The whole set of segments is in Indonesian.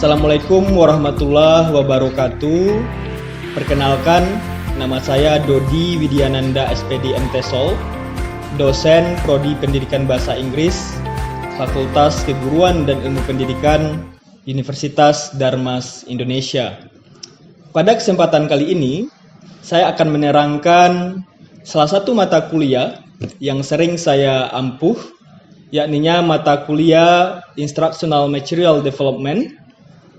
Assalamualaikum warahmatullahi wabarakatuh. Perkenalkan, nama saya Dodi Widyananda SPD MTsol, dosen Prodi Pendidikan Bahasa Inggris, Fakultas Keguruan dan Ilmu Pendidikan, Universitas Darmas Indonesia. Pada kesempatan kali ini, saya akan menerangkan salah satu mata kuliah yang sering saya ampuh, yakninya mata kuliah Instructional Material Development,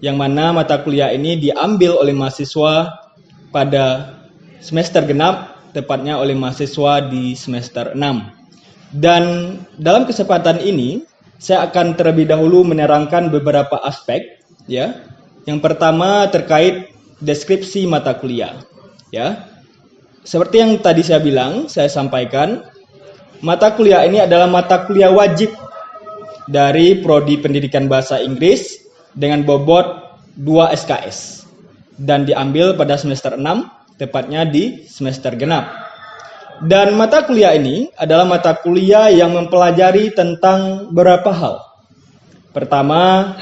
yang mana mata kuliah ini diambil oleh mahasiswa pada semester genap, tepatnya oleh mahasiswa di semester 6. Dan dalam kesempatan ini, saya akan terlebih dahulu menerangkan beberapa aspek, ya. Yang pertama terkait deskripsi mata kuliah, ya. Seperti yang tadi saya bilang, saya sampaikan, mata kuliah ini adalah mata kuliah wajib dari Prodi Pendidikan Bahasa Inggris dengan bobot 2 SKS dan diambil pada semester 6, tepatnya di semester genap. Dan mata kuliah ini adalah mata kuliah yang mempelajari tentang beberapa hal. Pertama,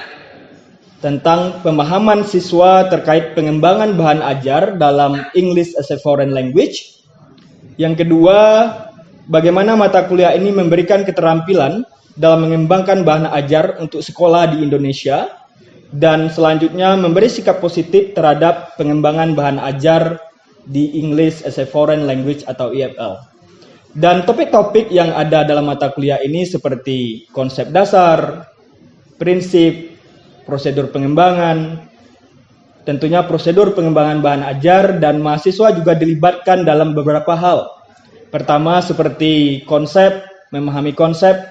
tentang pemahaman siswa terkait pengembangan bahan ajar dalam English as a Foreign Language. Yang kedua, bagaimana mata kuliah ini memberikan keterampilan dalam mengembangkan bahan ajar untuk sekolah di Indonesia. Dan selanjutnya memberi sikap positif terhadap pengembangan bahan ajar di English as a Foreign Language atau EFL. Dan topik-topik yang ada dalam mata kuliah ini seperti konsep dasar, prinsip, prosedur pengembangan, tentunya prosedur pengembangan bahan ajar, dan mahasiswa juga dilibatkan dalam beberapa hal. Pertama seperti konsep, memahami konsep,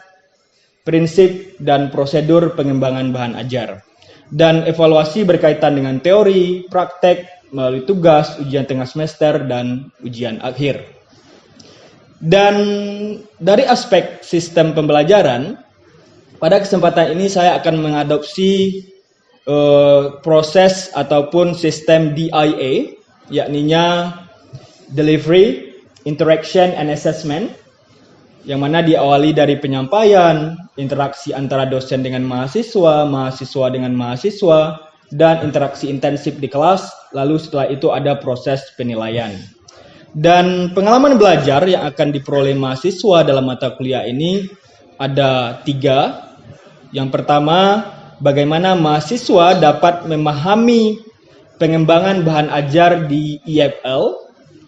prinsip, dan prosedur pengembangan bahan ajar. Dan evaluasi berkaitan dengan teori, praktek, melalui tugas, ujian tengah semester, dan ujian akhir. Dan dari aspek sistem pembelajaran, pada kesempatan ini saya akan mengadopsi proses ataupun sistem DIA, yakninya Delivery, Interaction, and Assessment, yang mana diawali dari penyampaian, interaksi antara dosen dengan mahasiswa, mahasiswa dengan mahasiswa, dan interaksi intensif di kelas, lalu setelah itu ada proses penilaian. Dan pengalaman belajar yang akan diperoleh mahasiswa dalam mata kuliah ini ada 3. Yang pertama, bagaimana mahasiswa dapat memahami pengembangan bahan ajar di EFL,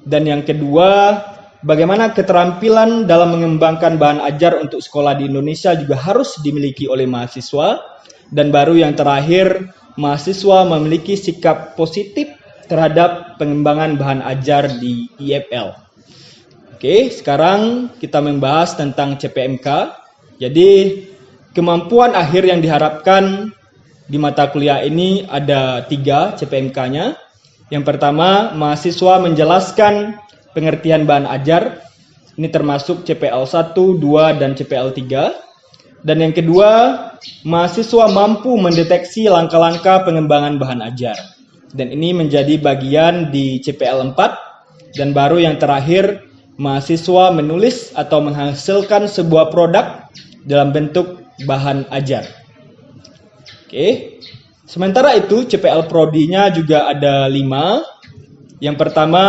dan yang kedua, bagaimana keterampilan dalam mengembangkan bahan ajar untuk sekolah di Indonesia juga harus dimiliki oleh mahasiswa. Dan baru yang terakhir, mahasiswa memiliki sikap positif terhadap pengembangan bahan ajar di EFL. Oke, sekarang kita membahas tentang CPMK. Jadi, kemampuan akhir yang diharapkan di mata kuliah ini ada 3 CPMK-nya. Yang pertama, mahasiswa menjelaskan pengertian bahan ajar, ini termasuk CPL 1, 2, dan CPL 3. Dan yang kedua, mahasiswa mampu mendeteksi langkah-langkah pengembangan bahan ajar. Dan ini menjadi bagian di CPL 4. Dan baru yang terakhir, mahasiswa menulis atau menghasilkan sebuah produk dalam bentuk bahan ajar. Oke. Sementara itu, CPL Prodi-nya juga ada 5. Yang pertama,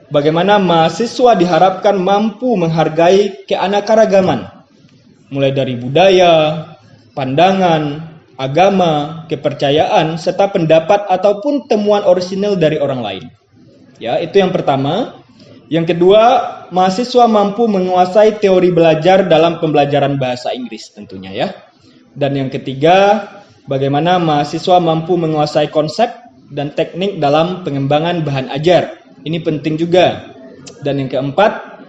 bagaimana mahasiswa diharapkan mampu menghargai keanekaragaman, mulai dari budaya, pandangan, agama, kepercayaan, serta pendapat ataupun temuan orisinil dari orang lain. Ya, itu yang pertama. Yang kedua, mahasiswa mampu menguasai teori belajar dalam pembelajaran bahasa Inggris tentunya ya. Dan yang ketiga, bagaimana mahasiswa mampu menguasai konsep dan teknik dalam pengembangan bahan ajar. Ini penting juga. Dan yang keempat,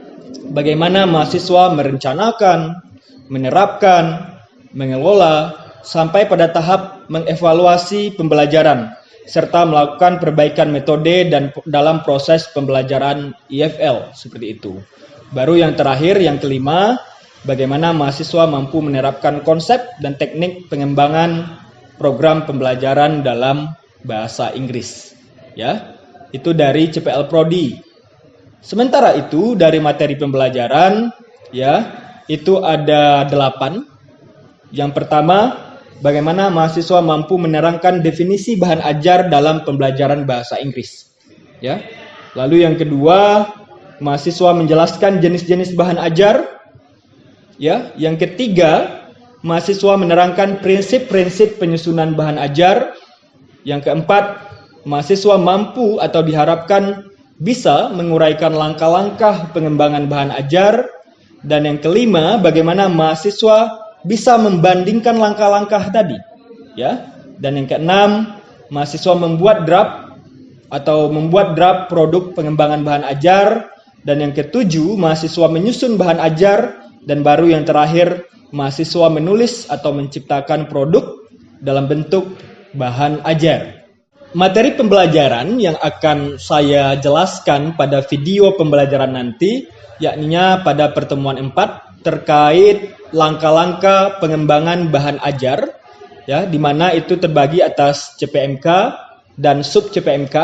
bagaimana mahasiswa merencanakan, menerapkan, mengelola, sampai pada tahap mengevaluasi pembelajaran, serta melakukan perbaikan metode dan dalam proses pembelajaran EFL, seperti itu. Baru yang terakhir, yang kelima, bagaimana mahasiswa mampu menerapkan konsep dan teknik pengembangan program pembelajaran dalam bahasa Inggris. Ya. Itu dari CPL Prodi. Sementara itu dari materi pembelajaran ya, itu ada 8. Yang pertama, bagaimana mahasiswa mampu menerangkan definisi bahan ajar dalam pembelajaran bahasa Inggris. Ya. Lalu yang kedua, mahasiswa menjelaskan jenis-jenis bahan ajar. Ya, yang ketiga, mahasiswa menerangkan prinsip-prinsip penyusunan bahan ajar. Yang keempat, mahasiswa mampu atau diharapkan bisa menguraikan langkah-langkah pengembangan bahan ajar. Dan yang kelima, bagaimana mahasiswa bisa membandingkan langkah-langkah tadi. Ya. Dan yang keenam, mahasiswa membuat draft produk pengembangan bahan ajar. Dan yang ketujuh, mahasiswa menyusun bahan ajar. Dan baru yang terakhir, mahasiswa menulis atau menciptakan produk dalam bentuk bahan ajar. Materi pembelajaran yang akan saya jelaskan pada video pembelajaran nanti, yakninya pada pertemuan 4 terkait langkah-langkah pengembangan bahan ajar, ya, di mana itu terbagi atas CPMK dan sub CPMK.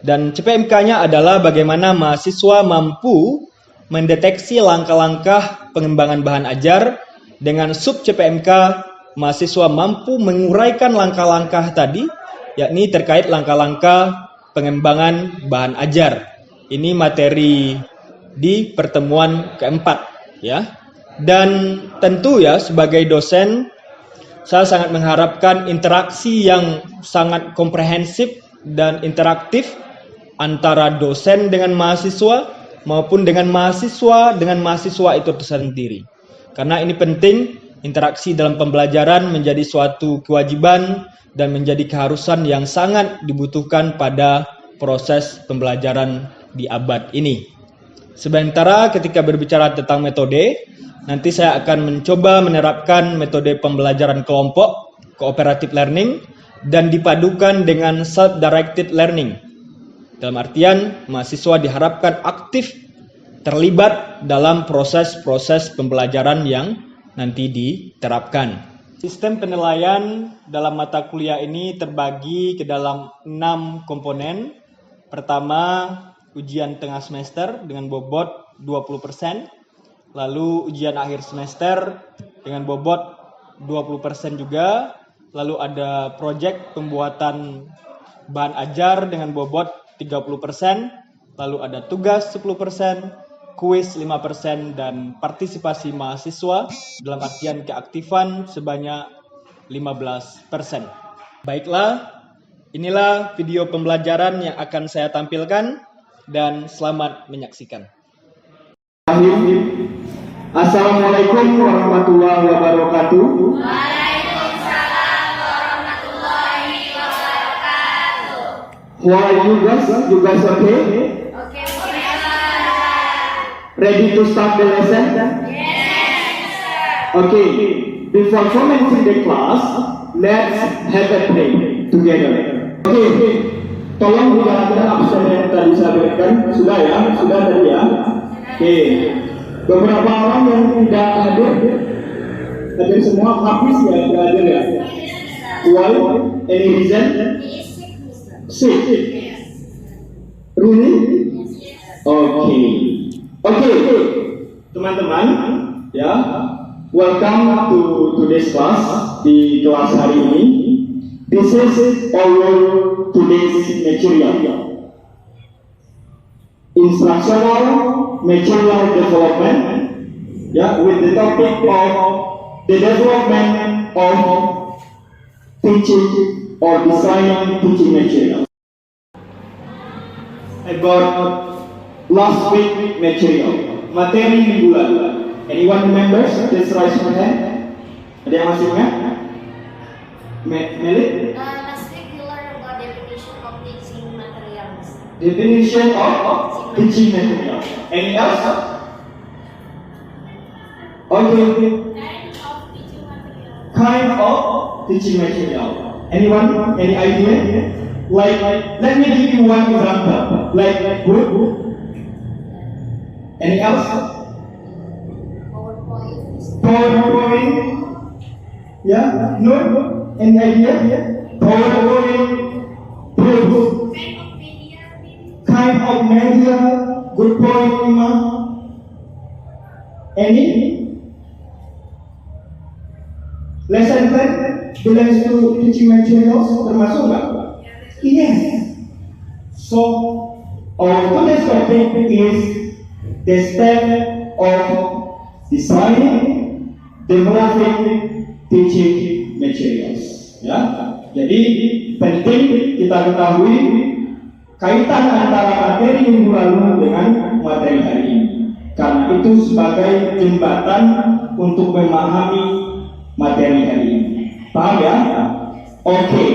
Dan CPMK-nya adalah bagaimana mahasiswa mampu mendeteksi langkah-langkah pengembangan bahan ajar. Dengan sub CPMK, mahasiswa mampu menguraikan langkah-langkah tadi, yakni terkait langkah-langkah pengembangan bahan ajar. Ini materi di pertemuan keempat, ya. Dan tentu ya, sebagai dosen, saya sangat mengharapkan interaksi yang sangat komprehensif dan interaktif antara dosen dengan mahasiswa maupun dengan mahasiswa itu tersendiri. Karena ini penting, interaksi dalam pembelajaran menjadi suatu kewajiban dan menjadi keharusan yang sangat dibutuhkan pada proses pembelajaran di abad ini. Sementara ketika berbicara tentang metode, nanti saya akan mencoba menerapkan metode pembelajaran kelompok, cooperative learning, dan dipadukan dengan self-directed learning. Dalam artian, mahasiswa diharapkan aktif terlibat dalam proses-proses pembelajaran yang nanti diterapkan. Sistem penilaian dalam mata kuliah ini terbagi ke dalam 6 komponen. Pertama, ujian tengah semester dengan bobot 20%. Lalu ujian akhir semester dengan bobot 20% juga. Lalu ada proyek pembuatan bahan ajar dengan bobot 30%, lalu ada tugas 10%, kuis 5%, dan partisipasi mahasiswa dalam artian keaktifan sebanyak 15%. Baiklah, inilah video pembelajaran yang akan saya tampilkan dan selamat menyaksikan. Assalamualaikum warahmatullahi wabarakatuh. How are you guys? You guys okay? Okay. Ready to start the lesson? Yes, sir. Okay. Before commencing the class, let's have a pray together. Okay. Tolong dijalankan absen yang tadi saya berikan. Sudah ya? Sudah tadi ya? Okay. Beberapa orang yang tidak hadir semua habis ya, tidak hadir ya? Why? Any reason? Sick. Really? Okay. Teman-teman, ya, welcome to today's class. Di kelas hari ini, this is our today's material. Instructional material development, ya, with the topic of the development of teaching or designing teaching material. About last week material, materi minggu lalu. Anyone remembers? Please raise your hand. Ada yang masih ingat? Melit? Last week we learned about definition of teaching materials. Definition of teaching material. Any else? Okay. Kind of teaching material. Anyone? Any idea? Like, let me give you one example. Like, good. Any else? PowerPoint. Yeah? No? Any idea? PowerPoint. Proof. Kind of media. Good point, Ima. Any? Lesson plan belongs to teaching materials, termasuk nggak? Yes. So, our today's topic is the step of designing, developing teaching materials. Ya, jadi penting kita ketahui kaitan antara materi minggu lalu dengan materi hari ini. Karena itu sebagai jembatan untuk memahami materi hari ini. Paham ya? Oke.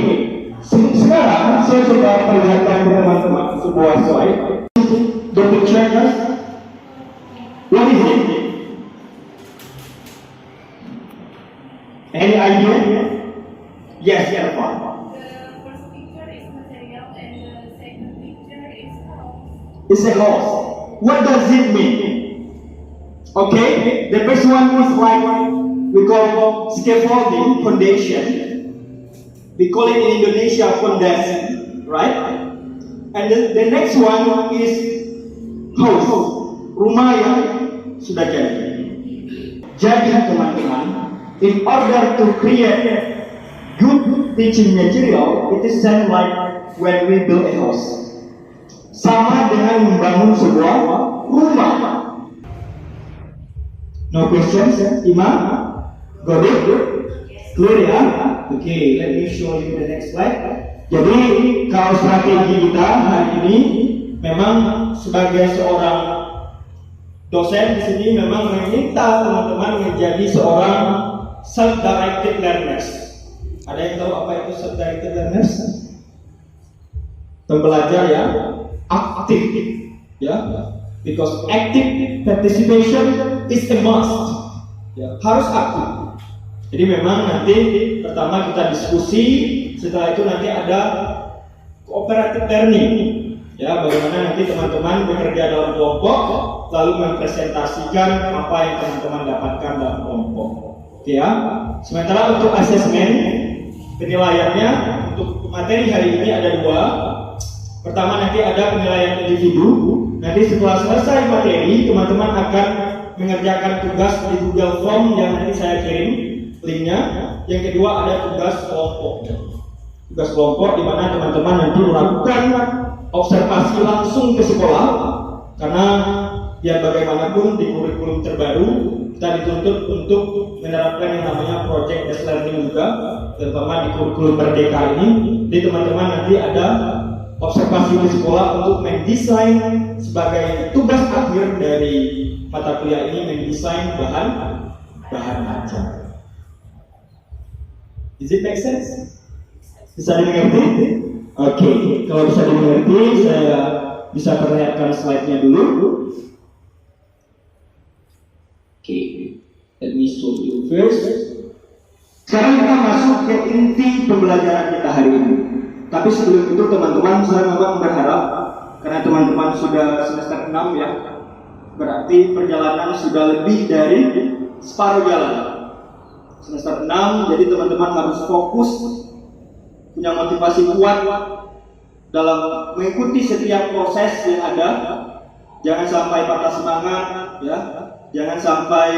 Sekarang saya coba perlihatkan kepada teman-teman sebuah slide. The picture, guys. What is it? Any idea? Yes, yeah, fine. The first picture is material and the second picture is house. It's a house. What does it mean? Okay, the first one is like we call scaffolding, foundation. We call it in Indonesia fondasi, right? And the next one is house, rumah yang sudah jadi. Jadi teman-teman, in order to create good teaching material, it is same like when we build a house. Sama dengan membangun sebuah rumah. No questions, Imam? Got it? Clear ya? Okay, let me show you the next slide. Jadi kalau strategi kita hari ini memang sebagai seorang dosen di sini memang meminta teman-teman menjadi seorang self-directed learners. Ada yang tahu apa itu self-directed learners? Pembelajar yang aktif, ya. Because active participation is a must. Ya, harus aktif. Jadi memang nanti pertama kita diskusi, setelah itu nanti ada cooperative learning. Ya, bagaimana nanti teman-teman bekerja dalam kelompok, lalu mempresentasikan apa yang teman-teman dapatkan dalam kelompok. Oke ya. Sementara untuk asesmen penilaiannya untuk materi hari ini ada dua. Pertama nanti ada penilaian individu. Nanti setelah selesai materi, teman-teman akan mengerjakan tugas di Google Form yang nanti saya kirim linknya. Yang kedua ada tugas kelompok. Tugas kelompok di mana teman-teman nanti melakukan observasi langsung ke sekolah. Karena biar bagaimanapun di kurikulum terbaru kita dituntut untuk menerapkan yang namanya project based learning juga, terutama di kurikulum Merdeka ini. Jadi teman-teman nanti ada observasi di sekolah untuk mendesain sebagai tugas akhir dari mata kuliah ini, mendesain bahan ajar. Does it make sense? Bisa dimengerti? Oke, kalau bisa dimengerti saya bisa perlihatkan slide-nya dulu. Oke, let me show you first. Sekarang kita masuk ke inti pembelajaran kita hari ini. Tapi sebelum itu teman-teman, saya memang berharap karena teman-teman sudah semester 6 ya, berarti perjalanan sudah lebih dari separuh jalan. Semester 6, jadi teman-teman harus fokus, punya motivasi kuat dalam mengikuti setiap proses yang ada. Jangan sampai patah semangat, ya. Jangan sampai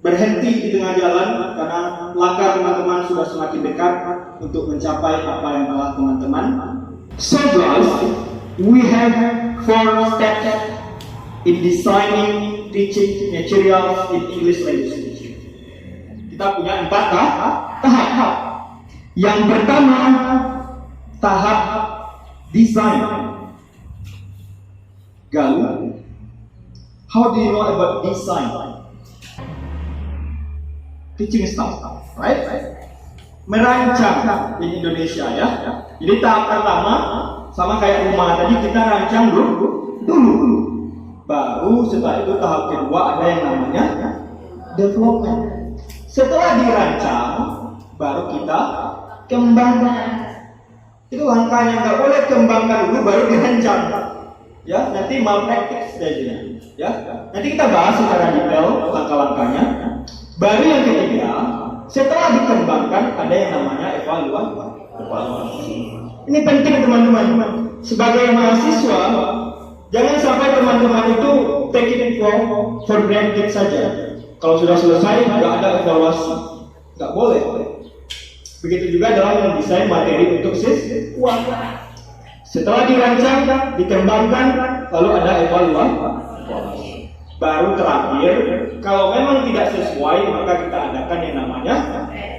berhenti di tengah jalan karena langkah teman-teman sudah semakin dekat untuk mencapai apa yang telah teman-teman. So guys, we have 4 steps in designing teaching materials in English language. Kita punya 4 tahap. Yang pertama, tahap design. Galuh. How do you know about design? Teaching style, right? Merancang di Indonesia ya. Jadi tahap pertama sama kayak rumah tadi, kita rancang dulu. Baru setelah itu tahap kedua ada yang namanya development. Setelah dirancang, baru kita kembangkan. Itu langkahnya, nggak boleh kembangkan dulu baru dirancang. Ya, nanti malpraktik jadinya. Ya, nanti kita bahas secara detail langkah-langkahnya. Baru yang ketiga, setelah dikembangkan ada yang namanya evaluasi. Ini penting teman-teman. Sebagai mahasiswa, jangan sampai teman-teman itu take it for granted saja. Kalau sudah selesai, nggak ada evaluasi, nggak boleh. Begitu juga dalam mendesain materi untuk siswa. Setelah dirancang, dikembangkan, lalu ada evaluasi. Baru terakhir, kalau memang tidak sesuai, maka kita adakan yang namanya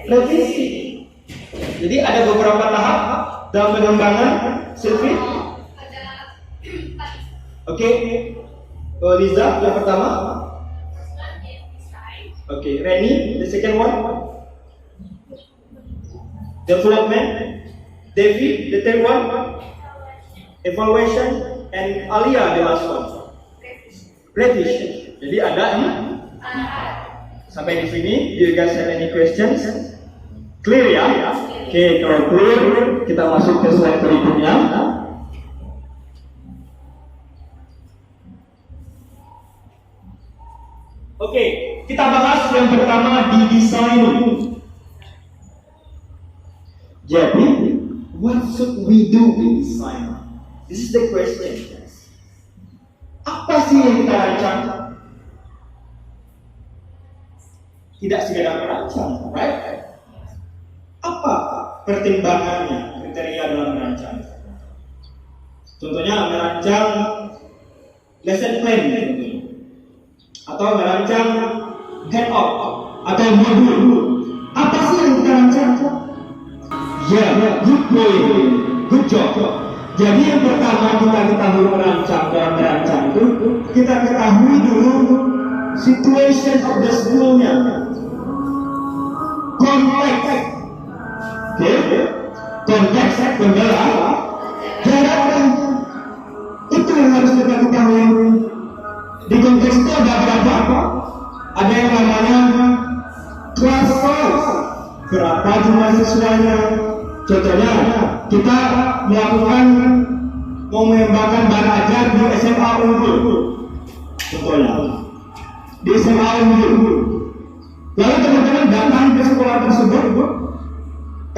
revisi. Jadi ada beberapa tahap dalam pengembangan Sylvie. Oke, Liza yang pertama. Oke, Reni, the second one. Development. Devi, the third one. Evaluation. And Alia, the last one. Revision. Jadi ada sampai di sini. Do you guys have any questions? Clear ya? Oke, kalau clear, kita masuk ke slide berikutnya. Oke, kita bahas yang pertama di desain. Jadi, what should we do in design? This is the question, guys. Apa sih yang kita rancang? Tidak sekedar merancang, right? Apa pertimbangannya, kriteria dalam merancang? Contohnya merancang lesson plan, atau merancang handout atau modul. Apa sih yang kita rancang? Ya, good point, good job. Jadi yang pertama kita ketahui merancang dalam merancang itu, kita ketahui dulu situation of the schoolnya, konteks, konteks kendala, jaraknya, itu yang harus kita ketahui. Di konteks itu ada berapa? Ada yang namanya class size, berapa jumlah siswanya. Contohnya, kita mau mengembangkan bahan ajar di SMA Unggul. Contohnya, di SMA Unggul. Lalu teman-teman datang ke sekolah tersebut,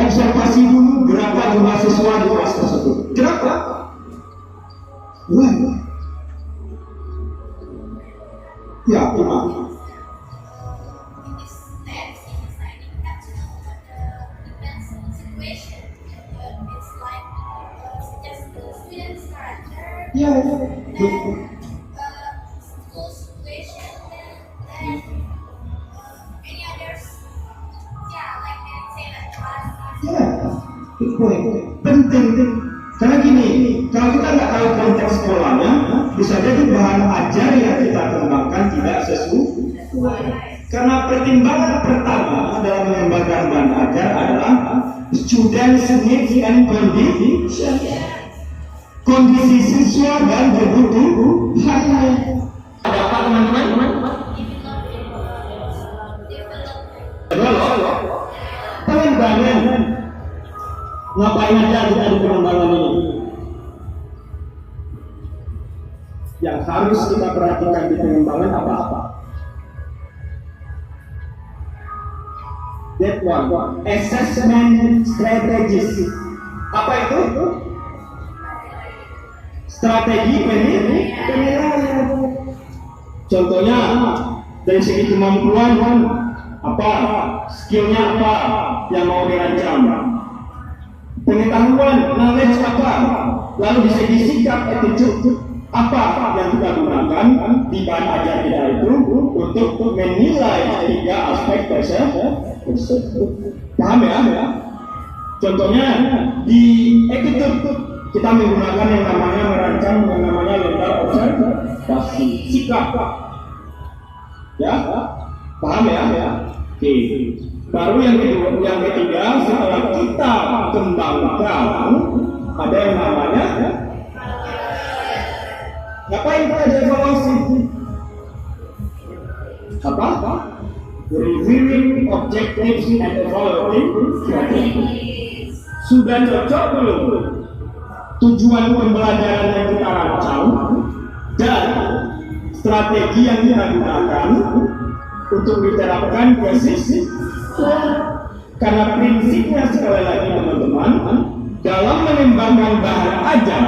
observasi dulu berapa jumlah siswa di kelas tersebut. Kenapa? Why? Ya, kenapa? Yeah. School situation and any others. Yeah, like say like class. Ya, good point. Penting. Karena gini, kalau kita nggak tahu konteks sekolahnya, bisa jadi bahan ajar yang kita kembangkan tidak sesuai. Karena pertimbangan pertama dalam mengembangkan bahan ajar adalah students needs and condition. Kondisi siswa dan kebutuhannya. Ada apa teman-teman? Pengembangan. Ngapain aja kita di pengembangan ini? Yang harus kita perhatikan di pengembangan apa-apa? That one, assessment strategies. Apa itu? Strategi penilaian. Contohnya dari segi kemampuan apa, skillnya apa yang mau dirancang, pengetahuan, knowledge apa, lalu di segi sikap, attitude apa yang kita gunakan di bahan ajar kita itu untuk menilai tiga aspek tersebut. Paham ya? Contohnya di attitude kita menggunakan yang namanya merancang, yang namanya lempar observasi, sikap. Ya, paham ya? Oke. Baru yang ketiga, setelah kita kembangkan, ada yang namanya ngapain kita ada evaluasi? Apa? Reviewing objectives and evaluating strategies. Sudah cocok belum tujuan pembelajaran yang kita rancang dan strategi yang kita gunakan untuk diterapkan ke siswa? Karena prinsipnya sekali lagi teman-teman, dalam mengembangkan bahan ajar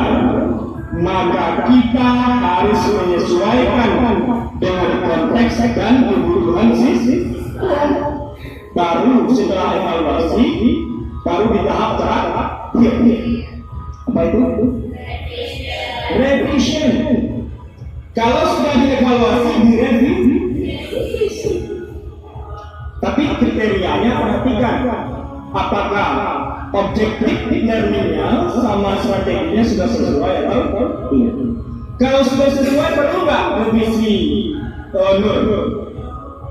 maka kita harus menyesuaikan dengan konteks dan kebutuhan siswa. Baru setelah evaluasi, baru di tahap apa itu? Revision. Kalau sudah dievaluasi, direvisi. Tapi kriterianya perhatikan, apakah objektif learningnya sama strateginya sudah sesuai atau tidak. Kalau sudah sesuai, perlu nggak revisi?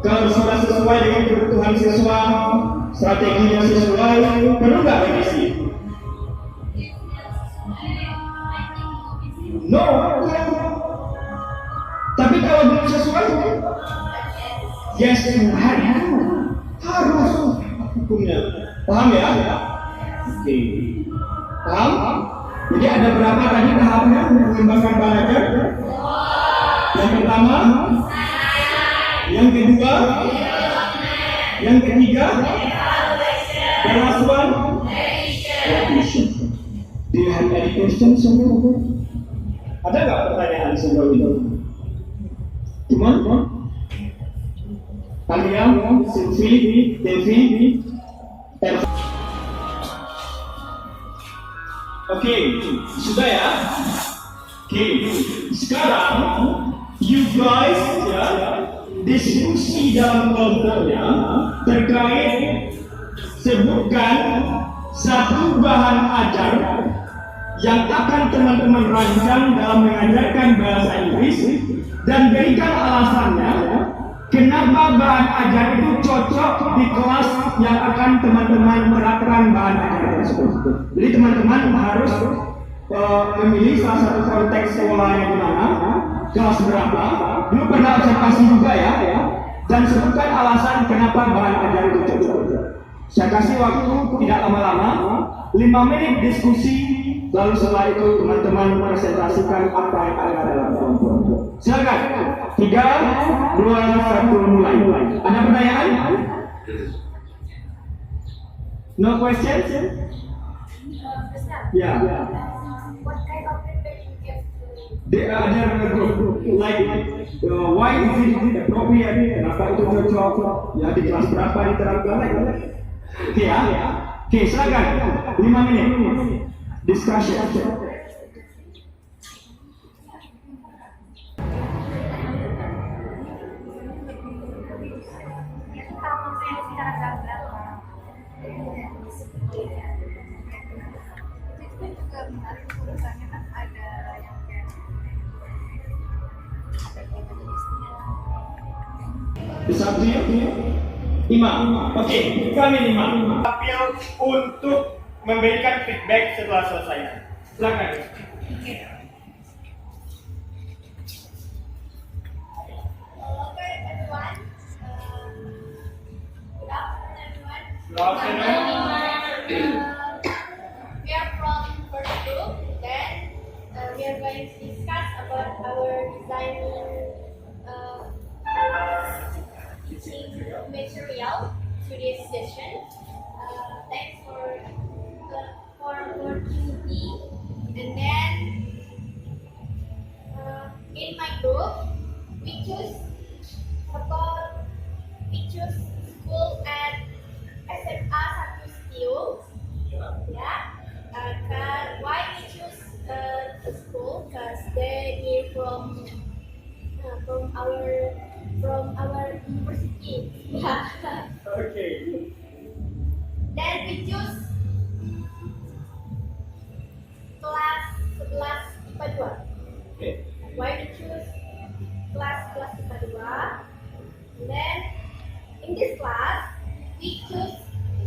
Kalau sudah sesuai dengan kebutuhan siswa, strateginya sesuai, perlu nggak revisi? No. Tapi kalau belum sesuai, yes, harus hukumnya. Paham ya? Oke. Paham? Jadi ada berapa tadi tahapnya mengembangkan bahan ajar? Yang pertama, yang kedua, yang ketiga, the last one, revision. Do you have any questions? Ada nggak pertanyaan sejauh ini? Cuman, kalian, Sylvie, Devi, Oke, sudah ya? Oke, sekarang you guys ya diskusi dalam kelompoknya terkait sebutkan satu bahan ajar yang akan teman-teman rancang dalam mengajarkan bahasa Inggris dan berikan alasannya kenapa bahan ajar itu cocok di kelas yang akan teman-teman menerapkan bahan ajar tersebut. Jadi teman-teman harus memilih salah satu konteks sekolahnya di mana, kelas berapa, dulu pernah observasi juga ya, dan sebutkan alasan kenapa bahan ajar itu cocok. Saya kasih waktu tidak lama-lama, 5 menit diskusi, lalu setelah itu teman-teman presentasikan apa yang ada dalam kelompok. Silakan, 3, 2, 1, mulai. Ada pertanyaan? No questions? Ya. What kind of feedback you give to There are group like why is it appropriate? Kenapa itu cocok? Ya di kelas berapa diterapkan? Oke ya. Oke, silakan. 5 menit. Discussion. Disabdi Imam. Oke, kami Imam tampil untuk memberikan feedback setelah selesai. Silakan. Okay, everyone. Good afternoon, everyone. Good afternoon. We are from first group. Then we are going to discuss about our designing teaching material to this session. Thanks for opportunity. And then in my group, we choose school at SMA 1 Steel. Yeah. Why we choose the school? Because they near from our university. Yeah. Okay. Then we choose kelas 11 IPA 2. Okay. Why we choose kelas IPA 2? And then in this class we choose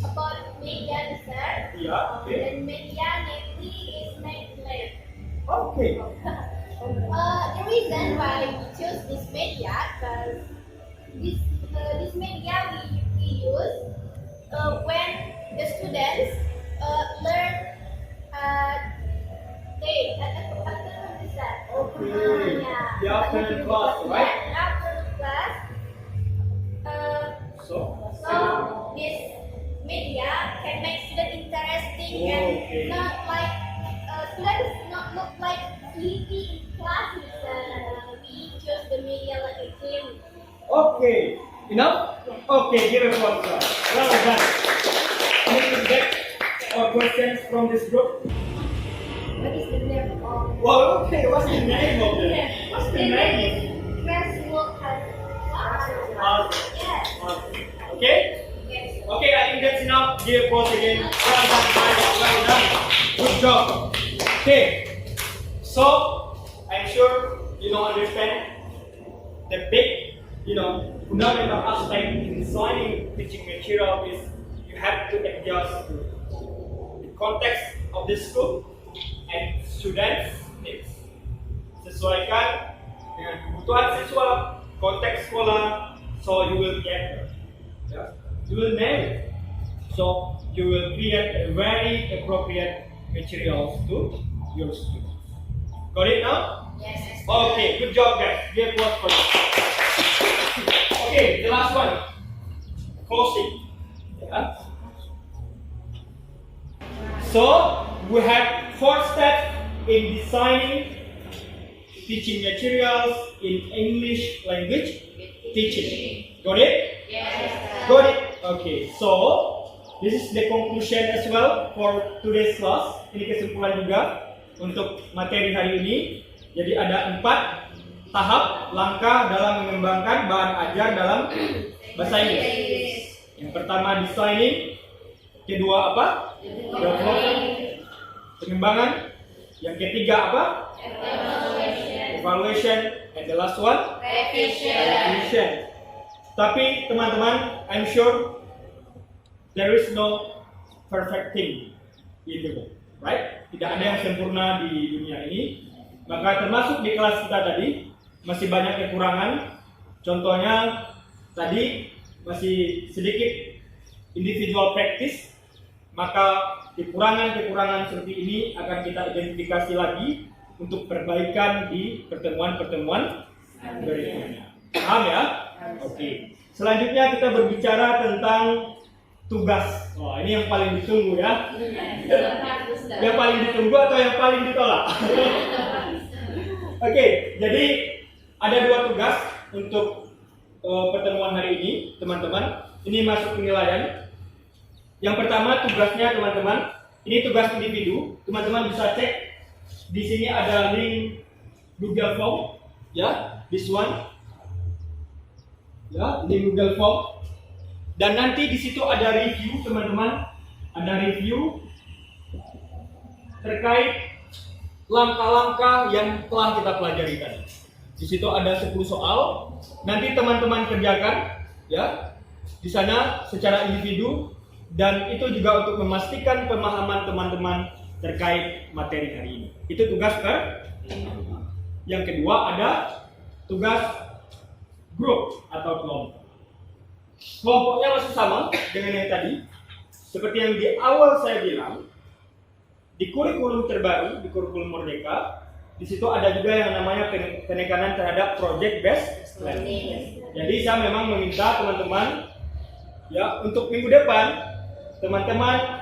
about media research. Yeah. Okay. And media namely is management. Okay. The reason why we choose this media because this media we use when the students learn after that. Okay. The afternoon class, right? After the class. So this media can make students interesting Okay. and not like students not look like sleepy in class. We choose the media like a game. Okay, enough? Okay, give a applause. Well done. Any feedback or questions from this group? What is the name of? Well, okay, what's the name of it? What's the name? Crestwalk has. Yes. Okay? Yes. Okay, I think that's enough. Give applause again. Well done, guys. Well done. Good job. Okay. So, I'm sure you don't understand the big, fundamental aspect in designing teaching material is you have to adjust to the context of the school and students' needs. Sesuaikan dengan kebutuhan siswa, konteks sekolah, so you will get it. Yeah? You will nail it. So you will create a very appropriate materials to your students. Got it now? Yes. Okay, good job guys. Give applause for you. Okay, the last one. Closing. Yeah. So we have 4 steps in designing teaching materials in English language teaching. Got it? Yes. Got it? Okay, so this is the conclusion as well for today's class. Ini kesimpulan juga untuk materi hari ini. Jadi ada 4 tahap langkah dalam mengembangkan bahan ajar dalam bahasa Inggris. Yang pertama designing, kedua apa? Development, pengembangan. Yang ketiga apa? Evaluation, and the last one? Revision. Tapi teman-teman, I'm sure there is no perfect thing in the world, right? Tidak ada yang sempurna di dunia ini. Maka termasuk di kelas kita tadi masih banyak kekurangan. Contohnya tadi masih sedikit individual practice. Maka kekurangan-kekurangan seperti ini akan kita identifikasi lagi untuk perbaikan di pertemuan-pertemuan berikutnya. Paham ya? Oke. Selanjutnya kita berbicara tentang tugas. Wah, ini yang paling ditunggu ya. Yang paling ditunggu atau yang paling ditolak? Oke, jadi ada 2 tugas untuk pertemuan hari ini, teman-teman. Ini masuk penilaian. Yang pertama tugasnya teman-teman, ini tugas individu. Teman-teman bisa cek di sini ada link Google Form, ya, this one, ya, link Google Form. Dan nanti di situ ada review, teman-teman, ada review terkait langkah-langkah yang telah kita pelajari tadi. Di situ ada 10 soal. Nanti teman-teman kerjakan, ya, di sana secara individu. Dan itu juga untuk memastikan pemahaman teman-teman terkait materi hari ini. Itu tugas pertama. Yang kedua ada tugas grup atau kelompok. Kelompoknya masih sama dengan yang tadi. Seperti yang di awal saya bilang, di kurikulum terbaru, di kurikulum Merdeka, di situ ada juga yang namanya penekanan terhadap project based learning. Jadi saya memang meminta teman-teman, ya, untuk minggu depan teman-teman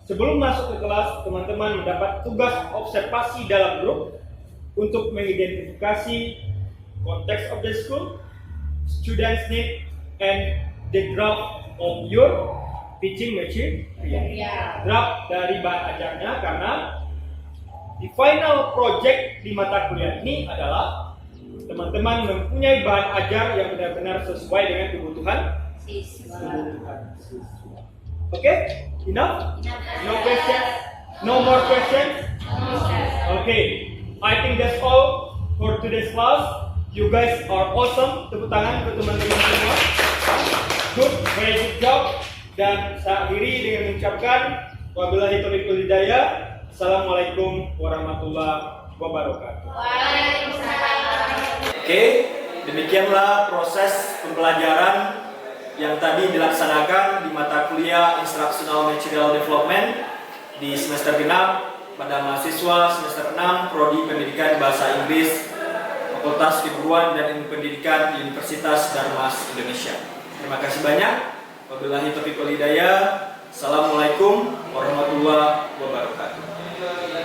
sebelum masuk ke kelas, teman-teman mendapat tugas observasi dalam grup untuk mengidentifikasi konteks of the school, students need, and the draft of your teaching material. Draft dari bahan ajarnya, karena di final project di mata kuliah ini adalah teman-teman mempunyai bahan ajar yang benar-benar sesuai dengan kebutuhan siswa. Okay, enough? No questions? No more questions? Okay, I think that's all for today's class. You guys are awesome. Tepuk tangan untuk teman-teman semua. Good, very good job. Dan saya akhiri dengan mengucapkan wabillahi taufiq wal hidayah. Assalamualaikum warahmatullahi wabarakatuh. Oke, demikianlah proses pembelajaran yang tadi dilaksanakan di mata kuliah Instructional Material Development di semester genap pada mahasiswa semester 6 Prodi Pendidikan Bahasa Inggris Fakultas Keguruan dan Ilmu Pendidikan di Universitas Darmas Indonesia. Terima kasih banyak. Wabillahi taufiq wal hidayah. Assalamualaikum warahmatullahi wabarakatuh.